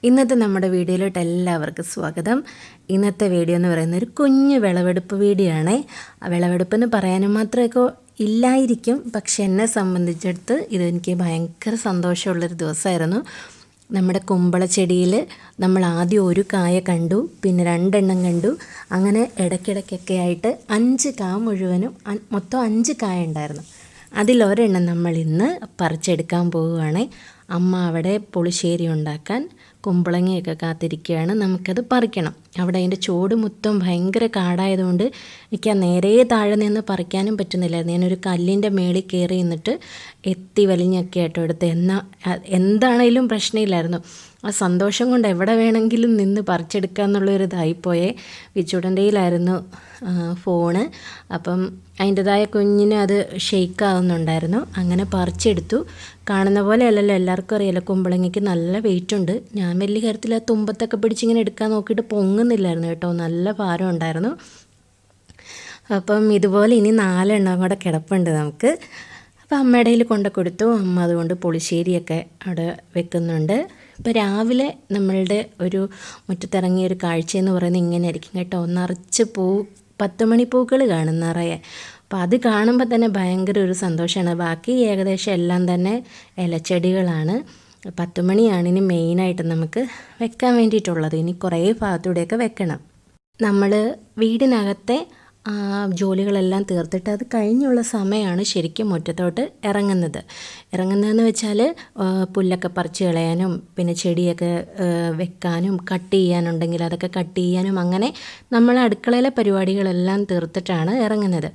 ഇന്നത്തെ നമ്മുടെ വീഡിയോയിലോട്ട് എല്ലാവർക്കും സ്വാഗതം. ഇന്നത്തെ വീഡിയോ എന്ന് പറയുന്നത് ഒരു കുഞ്ഞു വിളവെടുപ്പ് വീഡിയോ ആണ്. വിളവെടുപ്പെന്ന് പറയാനും മാത്രമൊക്കെ ഇല്ലായിരിക്കും, പക്ഷെ എന്നെ സംബന്ധിച്ചിടത്ത് ഇതെനിക്ക് ഭയങ്കര സന്തോഷമുള്ളൊരു ദിവസമായിരുന്നു. നമ്മുടെ കുമ്പള ചെടിയിൽ നമ്മൾ ആദ്യം ഒരു കായ കണ്ടു, പിന്നെ 2 എണ്ണം കണ്ടു, അങ്ങനെ ഇടയ്ക്കിടയ്ക്കൊക്കെ ആയിട്ട് 5 കാ മുഴുവനും മൊത്തം 5 കായ ഉണ്ടായിരുന്നു. അതിലൊരെണ്ണം നമ്മൾ ഇന്ന് പറിച്ചെടുക്കാൻ പോവുകയാണ്. അമ്മ അവിടെ പുളിശ്ശേരി ഉണ്ടാക്കാൻ കുമ്പളങ്ങയൊക്കെ കാത്തിരിക്കുകയാണ്. നമുക്കത് പറിക്കണം. അവിടെ അതിൻ്റെ ചോട് മൊത്തം ഭയങ്കര കാടായതുകൊണ്ട് എനിക്ക് ആ നേരെ താഴെ നിന്ന് പറിക്കാനും പറ്റുന്നില്ലായിരുന്നു. ഞാനൊരു കല്ലിൻ്റെ മേളിൽ കയറി നിന്നിട്ട് എത്തി വലിഞ്ഞൊക്കെ ആയിട്ട് എടുത്ത് എന്താണേലും പ്രശ്നമില്ലായിരുന്നു. ആ സന്തോഷം കൊണ്ട് എവിടെ വേണമെങ്കിലും നിന്ന് പറിച്ചെടുക്കുക എന്നുള്ളൊരിതായിപ്പോയേ. വിച്ചുടൻ്റെയിലായിരുന്നു ഫോണ്. അപ്പം അതിൻ്റെതായ കുഞ്ഞിന് അത് ഷെയ്ക്കാവുന്നുണ്ടായിരുന്നു. അങ്ങനെ പറിച്ചെടുത്തു. കാണുന്ന പോലെ അല്ലല്ലോ, എല്ലാവർക്കും അറിയാലോ കുമ്പളങ്ങയ്ക്ക് നല്ല വെയിറ്റ് ഉണ്ട്. ഞാൻ വലിയ കാര്യത്തിൽ ആ തുമ്പത്തൊക്കെ പിടിച്ചിങ്ങനെ എടുക്കാൻ നോക്കിയിട്ട് പൊങ്ങുന്നില്ലായിരുന്നു കേട്ടോ, നല്ല ഭാരം ഉണ്ടായിരുന്നു. അപ്പം ഇതുപോലെ ഇനി 4 എണ്ണം കൂടെ കിടപ്പുണ്ട് നമുക്ക്. അപ്പം അമ്മയുടെ കയ്യിൽ കൊണ്ട് കൊടുത്തു. അമ്മ അതുകൊണ്ട് പുളിശ്ശേരിയൊക്കെ അവിടെ വെക്കുന്നുണ്ട്. ഇപ്പോൾ രാവിലെ നമ്മളുടെ ഒരു മുറ്റത്തിറങ്ങിയൊരു കാഴ്ചയെന്ന് പറയുന്നത് ഇങ്ങനെ ആയിരിക്കും കേട്ടോ. നിറച്ച് 10 മണിപ്പൂക്കൾ കാണും നിറയെ. അപ്പോൾ അത് കാണുമ്പോൾ തന്നെ ഭയങ്കര ഒരു സന്തോഷമാണ്. ബാക്കി ഏകദേശം എല്ലാം തന്നെ ഇലച്ചെടികളാണ്. 10 മണിയാണ് ഇനി മെയിനായിട്ട് നമുക്ക് വെക്കാൻ വേണ്ടിയിട്ടുള്ളത്. ഇനി കുറേ ഭാഗത്തൂടെയൊക്കെ വെക്കണം. നമ്മൾ വീടിനകത്തെ ജോലികളെല്ലാം തീർത്തിട്ട് അത് കഴിഞ്ഞുള്ള സമയമാണ് ശരിക്കും മുറ്റത്തോട്ട് ഇറങ്ങുന്നതെന്ന് വെച്ചാൽ പുല്ലൊക്കെ പറിച്ച് കളയാനും, പിന്നെ ചെടിയൊക്കെ വെക്കാനും, കട്ട് ചെയ്യാനുണ്ടെങ്കിൽ അതൊക്കെ കട്ട് ചെയ്യാനും, അങ്ങനെ നമ്മൾ അടുക്കളയിലെ പരിപാടികളെല്ലാം തീർത്തിട്ടാണ് ഇറങ്ങുന്നത്.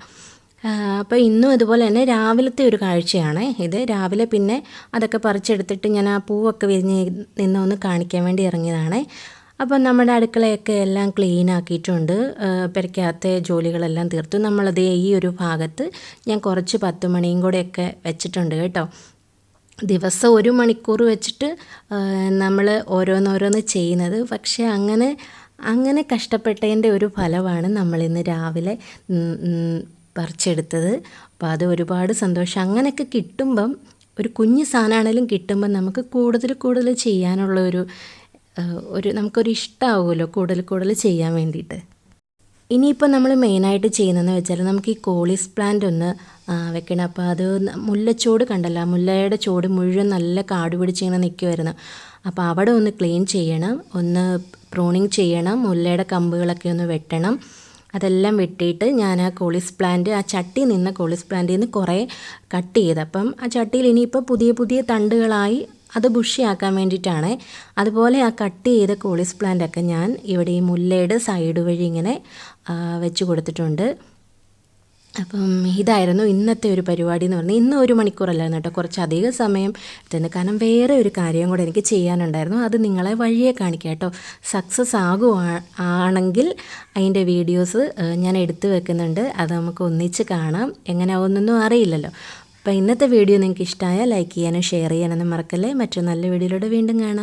അപ്പോൾ ഇന്നും അതുപോലെ തന്നെ രാവിലത്തെ ഒരു കാഴ്ചയാണ് ഇത്. രാവിലെ പിന്നെ അതൊക്കെ പറിച്ചെടുത്തിട്ട് ഞാൻ ആ പൂവൊക്കെ വിരിഞ്ഞ് നിന്നൊന്ന് കാണിക്കാൻ വേണ്ടി ഇറങ്ങിയതാണ്. അപ്പം നമ്മുടെ അടുക്കളയൊക്കെ എല്ലാം ക്ലീൻ ആക്കിയിട്ടുണ്ട്. പെരയ്ക്കകത്തെ ജോലികളെല്ലാം തീർത്തു. നമ്മളത് ഈ ഒരു ഭാഗത്ത് ഞാൻ കുറച്ച് 10 മണിയും കൂടെയൊക്കെ വെച്ചിട്ടുണ്ട് കേട്ടോ. ദിവസം 1 മണിക്കൂർ വെച്ചിട്ട് നമ്മൾ ഓരോന്നോരോന്ന് ചെയ്യുന്നത്. പക്ഷേ അങ്ങനെ കഷ്ടപ്പെട്ടതിൻ്റെ ഒരു ഫലമാണ് നമ്മളിന്ന് രാവിലെ പറിച്ചെടുത്തത്. അപ്പോൾ അത് ഒരുപാട് സന്തോഷം. അങ്ങനെയൊക്കെ കിട്ടുമ്പം, ഒരു കുഞ്ഞു സാധനമാണെങ്കിലും കിട്ടുമ്പം നമുക്ക് കൂടുതൽ ചെയ്യാനുള്ള നമുക്കൊരു ഇഷ്ടമാവുമല്ലോ കൂടുതൽ ചെയ്യാൻ വേണ്ടിയിട്ട്. ഇനിയിപ്പോൾ നമ്മൾ മെയിനായിട്ട് ചെയ്യുന്നതെന്ന് വെച്ചാൽ നമുക്ക് ഈ കോളിസ് പ്ലാന്റ് ഒന്ന് വെക്കണം. അപ്പോൾ അത് മുല്ലച്ചോട് കണ്ടല്ലോ, മുല്ലയുടെ ചോട് മുഴുവൻ നല്ല കാട് പിടിച്ചിങ്ങനെ നിൽക്കുമായിരുന്നു. അപ്പോൾ അവിടെ ഒന്ന് ക്ലീൻ ചെയ്യണം, ഒന്ന് പ്രൂണിങ് ചെയ്യണം, മുല്ലയുടെ കമ്പുകളൊക്കെ ഒന്ന് വെട്ടണം. അതെല്ലാം വെട്ടിയിട്ട് ഞാൻ ആ കോളിസ് പ്ലാന്റ്, ആ ചട്ടി നിന്ന കോളിസ് പ്ലാന്റിൽ നിന്ന് കുറേ കട്ട് ചെയ്ത്, അപ്പം ആ ചട്ടിയിൽ ഇനിയിപ്പോൾ പുതിയ തണ്ടുകളായി അത് ബുഷിയാക്കാൻ വേണ്ടിയിട്ടാണ്. അതുപോലെ ആ കട്ട് ചെയ്ത കോളിസ് പ്ലാന്റൊക്കെ ഞാൻ ഇവിടെ ഈ മുല്ലയുടെ സൈഡ് വഴി ഇങ്ങനെ വെച്ച് കൊടുത്തിട്ടുണ്ട്. അപ്പം ഇതായിരുന്നു ഇന്നത്തെ ഒരു പരിപാടി എന്ന് പറഞ്ഞാൽ. ഇന്ന് 1 മണിക്കൂറല്ലായിരുന്നു കേട്ടോ, കുറച്ചധികം സമയം എടുത്തിരുന്നു. കാരണം വേറെ ഒരു കാര്യം കൂടെ എനിക്ക് ചെയ്യാനുണ്ടായിരുന്നു. അത് നിങ്ങളെ വഴിയെ കാണിക്കാം കേട്ടോ. സക്സസ് ആണെങ്കിൽ അതിൻ്റെ വീഡിയോസ് ഞാൻ എടുത്തു വെക്കുന്നുണ്ട്. അത് നമുക്ക് ഒന്നിച്ച് കാണാം. എങ്ങനെ ആവുന്നൊന്നും അറിയില്ലല്ലോ. അപ്പോൾ ഇന്നത്തെ വീഡിയോ നിങ്ങൾക്ക് ഇഷ്ടമായാൽ ലൈക്ക് ചെയ്യാനും ഷെയർ ചെയ്യാനൊന്നും മറക്കല്ലേ. മറ്റൊരു നല്ല വീഡിയോയിലൂടെ വീണ്ടും കാണാം.